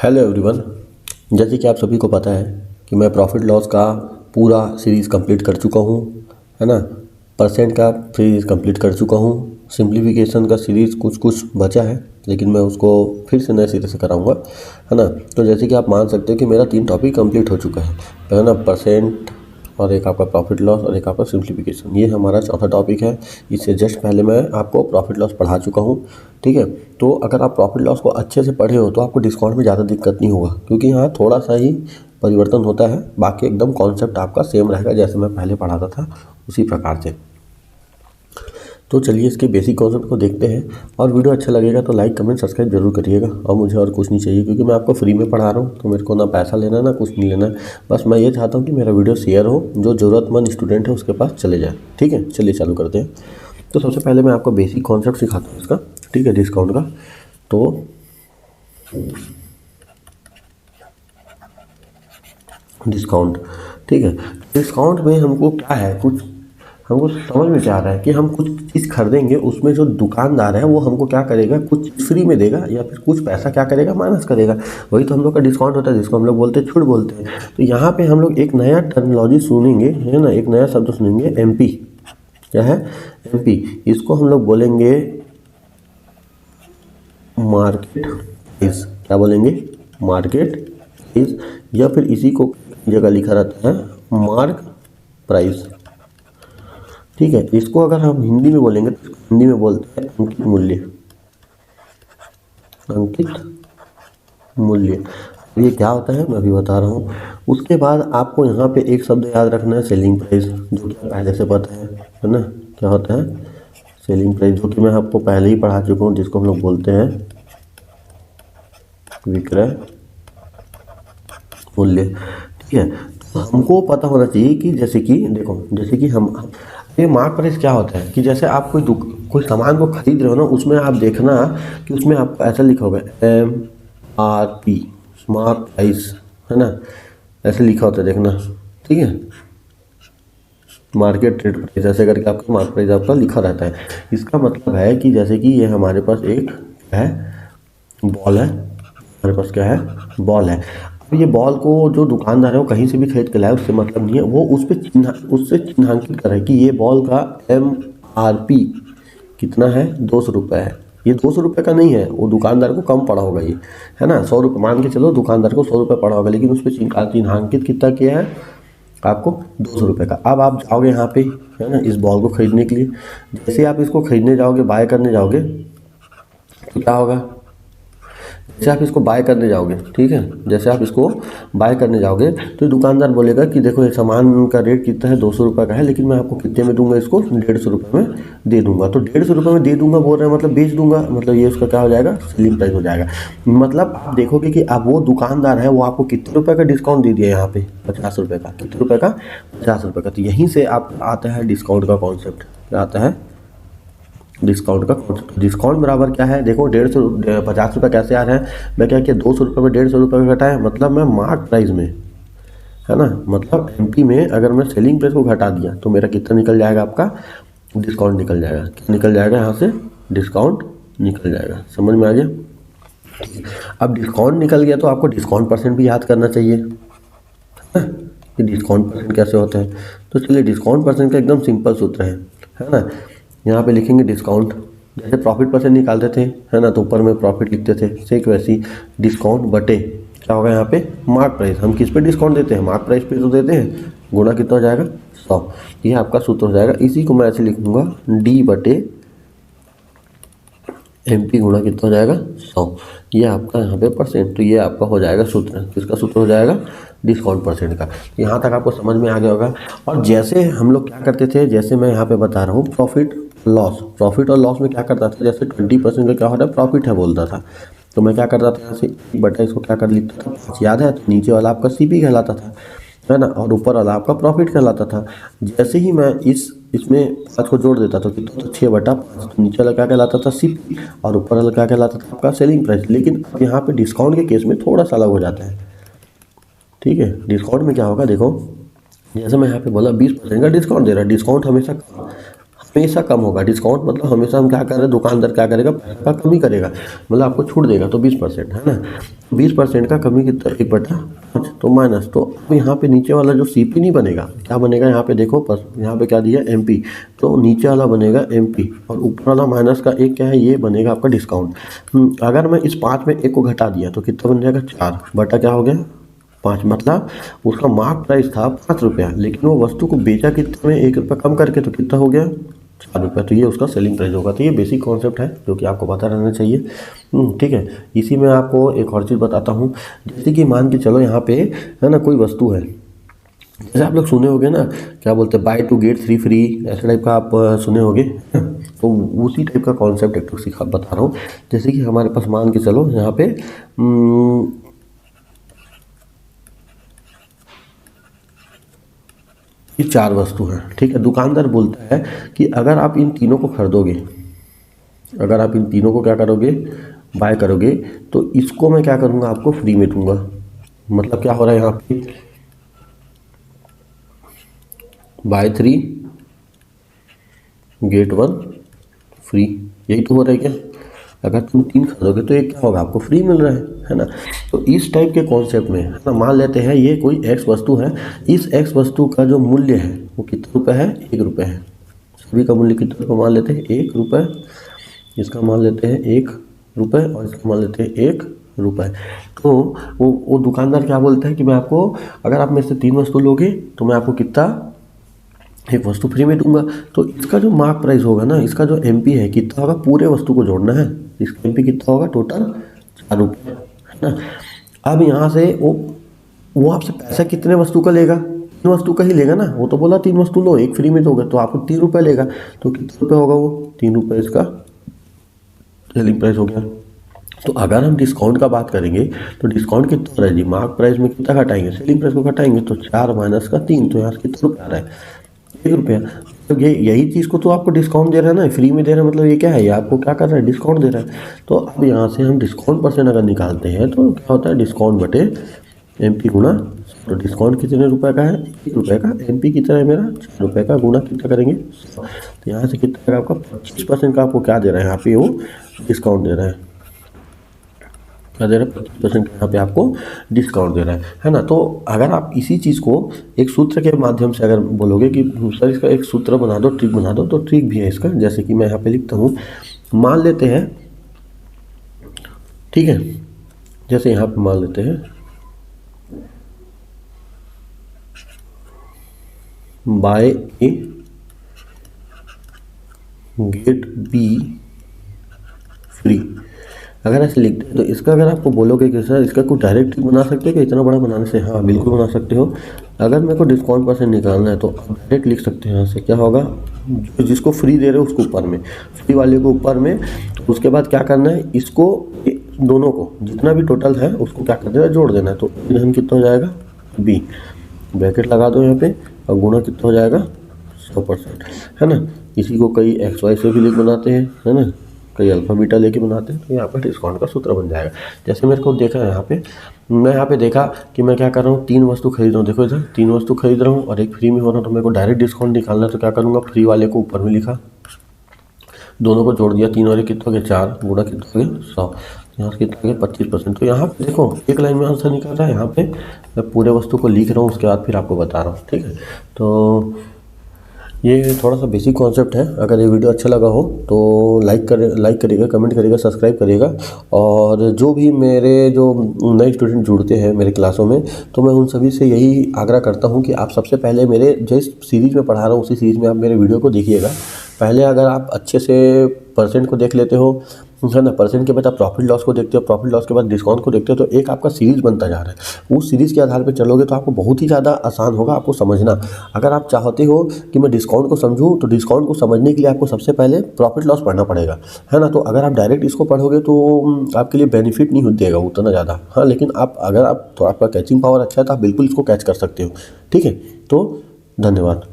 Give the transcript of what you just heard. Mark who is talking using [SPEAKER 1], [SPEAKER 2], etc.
[SPEAKER 1] Hello everyone. जैसे कि आप सभी को पता है कि मैं प्रॉफिट लॉस का पूरा सीरीज़ कंप्लीट कर चुका हूँ, है ना। परसेंट का सीरीज़ कंप्लीट कर चुका हूँ। सिंप्लीफिकेशन का सीरीज़ कुछ कुछ बचा है, लेकिन मैं उसको फिर से नए सिरे से कराऊंगा, है ना। तो जैसे कि आप मान सकते हो कि मेरा 3 टॉपिक कंप्लीट हो चुका है ना। परसेंट और एक आपका प्रॉफिट लॉस और एक आपका सिंप्लीफिकेशन, ये हमारा चौथा टॉपिक है। इससे जस्ट पहले मैं आपको प्रॉफिट लॉस पढ़ा चुका हूँ, ठीक है। तो अगर आप प्रॉफिट लॉस को अच्छे से पढ़े हो तो आपको डिस्काउंट में ज़्यादा दिक्कत नहीं होगा, क्योंकि यहाँ थोड़ा सा ही परिवर्तन होता है, बाकी एकदम कॉन्सेप्ट आपका सेम रहेगा जैसे मैं पहले पढ़ाता था उसी प्रकार से। तो चलिए इसके बेसिक कॉन्सेप्ट को देखते हैं, और वीडियो अच्छा लगेगा तो लाइक कमेंट सब्सक्राइब जरूर करिएगा। और मुझे और कुछ नहीं चाहिए, क्योंकि मैं आपको फ्री में पढ़ा रहा हूँ, तो मेरे को ना पैसा लेना ना कुछ नहीं लेना। बस मैं ये चाहता हूँ कि मेरा वीडियो शेयर हो, जो ज़रूरतमंद स्टूडेंट है उसके पास चले जाए, ठीक है। चलिए चालू करते हैं। तो सबसे पहले मैं आपको बेसिक कॉन्सेप्ट सिखाता हूँ इसका, ठीक है, डिस्काउंट का। तो डिस्काउंट, ठीक है। डिस्काउंट में हमको क्या है, कुछ हमको समझ में क्या आ रहा है कि हम कुछ चीज़ खरीदेंगे, उसमें जो दुकानदार है वो हमको क्या करेगा, कुछ फ्री में देगा या फिर कुछ पैसा क्या करेगा, माइनस करेगा। वही तो हम लोग का डिस्काउंट होता है, जिसको हम लोग बोलते हैं छूट बोलते हैं। तो यहाँ पे हम लोग एक नया टर्मिनोलॉजी सुनेंगे, है ना, एक नया शब्द सुनेंगे, एमपी। क्या है? एमपी। इसको हम लोग बोलेंगे मार्केट प्राइस। क्या बोलेंगे? मार्केट प्राइस, या फिर इसी को जगह लिखा रहता है मार्क प्राइस, ठीक है। इसको अगर हम हिंदी में बोलेंगे तो हिंदी में बोलते हैं अंकित मूल्य। अंकित मूल्य, ये क्या होता है मैं अभी बता रहा हूँ। उसके बाद आपको यहाँ पे एक शब्द याद रखना है, सेलिंग प्राइस, जो कि पहले से पता है ना। क्या होता है? सेलिंग प्राइस, जो कि मैं आपको पहले ही पढ़ा चुका हूँ, जिसको हम लोग बोलते हैं विक्रय मूल्य, ठीक है। तो हमको पता होना चाहिए कि जैसे कि देखो, जैसे कि हम ये मार्क प्राइस क्या होता है कि जैसे आप कोई सामान को खरीद रहे हो ना, उसमें आप देखना कि उसमें आपको ऐसा लिखा होगा MRP, मार्क प्राइस, है ना, ऐसे लिखा होता है, देखना, ठीक है। मार्केट रेट प्राइस ऐसे करके आपका मार्क प्राइस आपका लिखा रहता है। इसका मतलब है कि जैसे कि ये हमारे पास एक है बॉल है, हमारे पास क्या है, बॉल है। अब ये बॉल को जो दुकानदार है वो कहीं से भी खरीद के लाए, उससे मतलब नहीं है, वो उससे चिन्हांकित करे कि ये बॉल का MRP कितना है, 200 रुपये है। ये 200 रुपये का नहीं है, वो दुकानदार को कम पड़ा होगा ये, है ना। 100 रुपये मान के चलो, दुकानदार को 100 रुपये पड़ा होगा, लेकिन उस पर चिन्हांकित कितना किया है आपको, 200 रुपये का। अब आप जाओगे यहाँ पे, है ना, इस बॉल को खरीदने के लिए। जैसे आप इसको खरीदने जाओगे, बाय करने जाओगे, तो क्या होगा, जैसे आप इसको बाय करने जाओगे, ठीक है, जैसे आप इसको बाय करने जाओगे तो दुकानदार बोलेगा कि देखो ये सामान का रेट कितना है, 200 रुपये का है, लेकिन मैं आपको कितने में दूंगा, इसको 150 रुपये में दे दूंगा। तो 150 रुपये में दे दूंगा बोल रहे हैं, मतलब बेच दूंगा, मतलब ये उसका क्या हो जाएगा, सेलिंग प्राइस हो जाएगा। मतलब आप देखोगे कि अब वो दुकानदार है वो आपको कितने रुपये का डिस्काउंट दे दिया यहाँ पे, 50 रुपये का। कितने रुपये का? 50 रुपये का। तो यहीं से आप आता है डिस्काउंट का कॉन्सेप्ट। क्या आता है? डिस्काउंट का कॉन्सेप्ट। डिस्काउंट बराबर क्या है, देखो 150 50 रुपये कैसे आ रहे हैं, मैं क्या किया, 200 रुपये में 150 रुपये का घटाया, मतलब मैं मार्क प्राइस में, है ना, मतलब एमपी में अगर मैं सेलिंग प्राइस को घटा दिया तो मेरा कितना निकल जाएगा, आपका डिस्काउंट निकल जाएगा। क्या निकल जाएगा यहाँ से? डिस्काउंट निकल जाएगा। समझ में आ गया? अब डिस्काउंट निकल गया तो आपको डिस्काउंट परसेंट भी याद करना चाहिए, है ना, कि डिस्काउंट परसेंट कैसे होता है। तो चलिए, डिस्काउंट परसेंट का एकदम सिंपल सूत्र है ना। यहाँ पे लिखेंगे डिस्काउंट, जैसे प्रॉफिट परसेंट निकालते थे, है ना, तो ऊपर में प्रॉफिट लिखते थे, सेक वैसी डिस्काउंट बटे क्या होगा यहाँ पे, मार्क प्राइस। हम किस पे डिस्काउंट देते हैं, मार्क प्राइस पे तो देते हैं, गुणा कितना हो जाएगा, 100। ये आपका सूत्र हो जाएगा। इसी को मैं ऐसे लिख दूंगा, D बटे MP गुणा कितना हो जाएगा, 100। ये आपका यहाँ पे परसेंट, तो ये आपका हो जाएगा सूत्र। किसका सूत्र हो जाएगा? डिस्काउंट परसेंट का। यहाँ तक आपको समझ में आ गया होगा। और जैसे हम लोग क्या करते थे, जैसे मैं यहाँ पे बता रहा हूँ, प्रॉफिट और लॉस में क्या करता था, जैसे 20% का क्या होता है, प्रॉफिट है बोलता था, तो मैं क्या करता था, ऐसे बटा इसको क्या कर लिखता था, 5 याद है, तो नीचे वाला आपका CP कहलाता था, है ना, और ऊपर वाला आपका प्रॉफिट कहलाता था। जैसे ही मैं इसमें 5 को जोड़ देता तो कितना, तो 6/5, तो नीचे वाला क्या कहलाता था, CP, और ऊपर वाला क्या कहलाता था, आपका सेलिंग प्राइस। लेकिन अब यहाँ पे डिस्काउंट के केस में थोड़ा सा अलग हो जाता है, ठीक है। डिस्काउंट में क्या होगा, देखो, जैसे मैं यहाँ पे बोला 20% का डिस्काउंट दे रहा है, डिस्काउंट हमेशा हमेशा कम होगा। डिस्काउंट मतलब हमेशा हम क्या कर रहे हैं, दुकानदार क्या करेगा, पैसा का कमी करेगा, मतलब आपको छूट देगा तो 20% है ना। 20% का कमी कितना, 1/5 तो माइनस। तो अब यहाँ पे नीचे वाला जो सीपी नहीं बनेगा, क्या बनेगा यहाँ पे देखो, बस यहाँ पे क्या दिया एमपी, तो नीचे वाला बनेगा एमपी और ऊपर वाला माइनस का एक क्या है, ये बनेगा आपका डिस्काउंट। अगर मैं इस 5 में एक को घटा दिया तो कितना बन जाएगा, 4 बटा क्या हो गया 5, मतलब उसका मार्क प्राइस था 5 रुपया, लेकिन वो वस्तु को बेचा कितने में, 1 रुपया कम करके, तो कितना हो गया 4 रुपया। तो ये उसका सेलिंग प्राइस होगा। तो ये बेसिक कॉन्सेप्ट है जो कि आपको पता रहना चाहिए। ठीक है, इसी में आपको एक और चीज़ बताता हूँ। जैसे कि मान के चलो यहाँ पे है ना, कोई वस्तु है, जैसे आप लोग सुने होंगे ना, क्या बोलते हैं, बाय 2 गेट 3 फ्री, ऐसे टाइप का आप सुने होंगे। तो उसी टाइप का कॉन्सेप्ट एक तो सिखा बता रहा हूँ। जैसे कि हमारे पास मान के चलो यहाँ पे ये 4 वस्तु हैं, ठीक है। दुकानदार बोलता है कि अगर आप इन तीनों को खरीदोगे, अगर आप इन तीनों को क्या करोगे, बाय करोगे, तो इसको मैं क्या करूँगा, आपको फ्री में दूंगा। मतलब क्या हो रहा है यहाँ पे, बाय 3 गेट 1 फ्री, यही तो हो रहा है क्या। अगर तुम 3 खरीदोगे तो एक क्या होगा, आपको फ्री मिल रहा है ना। तो इस टाइप के कॉन्सेप्ट में है ना, मान लेते हैं ये कोई एक्स वस्तु है, इस एक्स वस्तु का जो मूल्य है वो कितना रुपये है, 1 रुपये है। सभी का मूल्य कितना रुपये मान लेते हैं, 1 रुपये, इसका मान लेते हैं 1 रुपये और इसका मान लेते हैं 1 रुपये। तो वो दुकानदार क्या बोलता है कि मैं आपको, अगर आप मेरे से 3 वस्तु लोगे तो मैं आपको कितना, एक वस्तु फ्री में दूंगा। तो इसका जो मार्क प्राइस होगा ना, इसका जो एमपी है कितना होगा, पूरे वस्तु को जोड़ना है, इसका एमपी कितना होगा, टोटल 4 रुपये है ना। अब यहाँ से वो आपसे पैसा कितने वस्तु का लेगा, 3 वस्तु का ही लेगा ना। वो तो बोला 3 वस्तु लो, एक फ्री में दोगे, तो आपको 3 रुपये लेगा। तो कितने रुपये होगा वो, 3 रुपये इसका सेलिंग प्राइस हो गया। तो अगर हम डिस्काउंट का बात करेंगे तो डिस्काउंट कितना हो रहा है जी, मार्क प्राइस में कितना घटाएंगे, सेलिंग प्राइस को घटाएंगे, तो 4 माइनस का 3, तो यहाँ से कितना रुपया आ रहा है, 1 रुपया। तो यही चीज़ को तो आपको डिस्काउंट दे रहा है ना, फ्री में दे रहा है, मतलब ये क्या है, ये आपको क्या कर रहा है, डिस्काउंट दे रहा है। तो अब यहाँ से हम डिस्काउंट परसेंट अगर निकालते हैं तो क्या होता है, डिस्काउंट बटे एमपी गुना। तो डिस्काउंट कितने रुपए का है, 1 रुपये का, एमपी कितना है मेरा, 4 रुपये का, गुना कितना करेंगे 100। तो यहाँ से कितना आपका 25% का आपको क्या दे रहा है, यहाँ पे वो डिस्काउंट दे रहा है, क्या दे रहा है, 25% यहाँ पे आपको डिस्काउंट दे रहा है ना। तो अगर आप इसी चीज़ को एक सूत्र के माध्यम से अगर बोलोगे कि सर इसका एक सूत्र बना दो, ट्रिक बना दो, तो ट्रिक भी है इसका। जैसे कि मैं यहाँ पे लिखता हूँ, मान लेते हैं, ठीक है, जैसे यहाँ पे मान लेते हैं buy A get B free, अगर ऐसे लिखते हैं तो इसका अगर आपको बोलोगे कि सर इसका कोई डायरेक्ट बना सकते हो कि इतना बड़ा बनाने से, हाँ बिल्कुल बना सकते हो। अगर मेरे को डिस्काउंट परसेंट निकालना है तो आप डायरेक्ट लिख सकते हैं। यहाँ से क्या होगा, जिसको फ्री दे रहे हो उसको ऊपर में, फ्री वाले को ऊपर में, तो उसके बाद क्या करना है, इसको दोनों को जितना भी टोटल है उसको क्या कर देना, जोड़ देना है। तो धन कितना हो जाएगा, बी, ब्रैकेट लगा दो यहाँ पे, और गुना कितना हो जाएगा 100% है ना। इसी को कई एक्स वाई से भी लिख बनाते हैं है ना, कई अल्फा बीटा लेके बनाते हैं। तो यहाँ पर डिस्काउंट का सूत्र बन जाएगा। जैसे मेरे को देखा है यहाँ पे, मैं यहाँ पे देखा कि मैं क्या कर रहा हूँ, 3 वस्तु खरीद रहा हूँ, देखो इधर 3 वस्तु खरीद रहा हूँ और एक फ्री में हो रहा है। तो मेरे को डायरेक्ट डिस्काउंट निकालना है, तो क्या करूँगा, फ्री वाले को ऊपर में लिखा, दोनों को जोड़ दिया, 3 वाले कितना हो गया 4, गुणा कितना हो गया 100, यहाँ से कितना हो गया 25%। तो यहाँ पे देखो एक लाइन में आंसर निकल रहा है। यहाँ पे मैं पूरे वस्तु को लिख रहा हूँ, उसके बाद फिर आपको बता रहा हूँ, ठीक है। तो ये थोड़ा सा बेसिक कॉन्सेप्ट है। अगर ये वीडियो अच्छा लगा हो तो लाइक करिएगा, कमेंट करिएगा, सब्सक्राइब करिएगा। और जो भी मेरे जो नए स्टूडेंट जुड़ते हैं मेरे क्लासों में, तो मैं उन सभी से यही आग्रह करता हूँ कि आप सबसे पहले मेरे जिस सीरीज़ में पढ़ा रहा हूँ उसी सीरीज़ में आप मेरे वीडियो को देखिएगा। पहले अगर आप अच्छे से परसेंट को देख लेते हो है ना, परसेंट के बाद आप प्रॉफिट लॉस को देखते हो, प्रॉफिट लॉस के बाद डिस्काउंट को देखते हो, तो एक आपका सीरीज़ बनता जा रहा है। उस सीरीज़ के आधार पर चलोगे तो आपको बहुत ही ज़्यादा आसान होगा आपको समझना। अगर आप चाहते हो कि मैं डिस्काउंट को समझूं, तो डिस्काउंट को समझने के लिए आपको सबसे पहले प्रॉफिट लॉस पढ़ना पड़ेगा है ना। तो अगर आप डायरेक्ट इसको पढ़ोगे तो आपके लिए बेनिफिट नहीं देगा उतना ज़्यादा, हाँ। लेकिन अगर आप तो आपका कैचिंग पावर अच्छा है तो आप बिल्कुल इसको कैच कर सकते हो, ठीक है। तो धन्यवाद।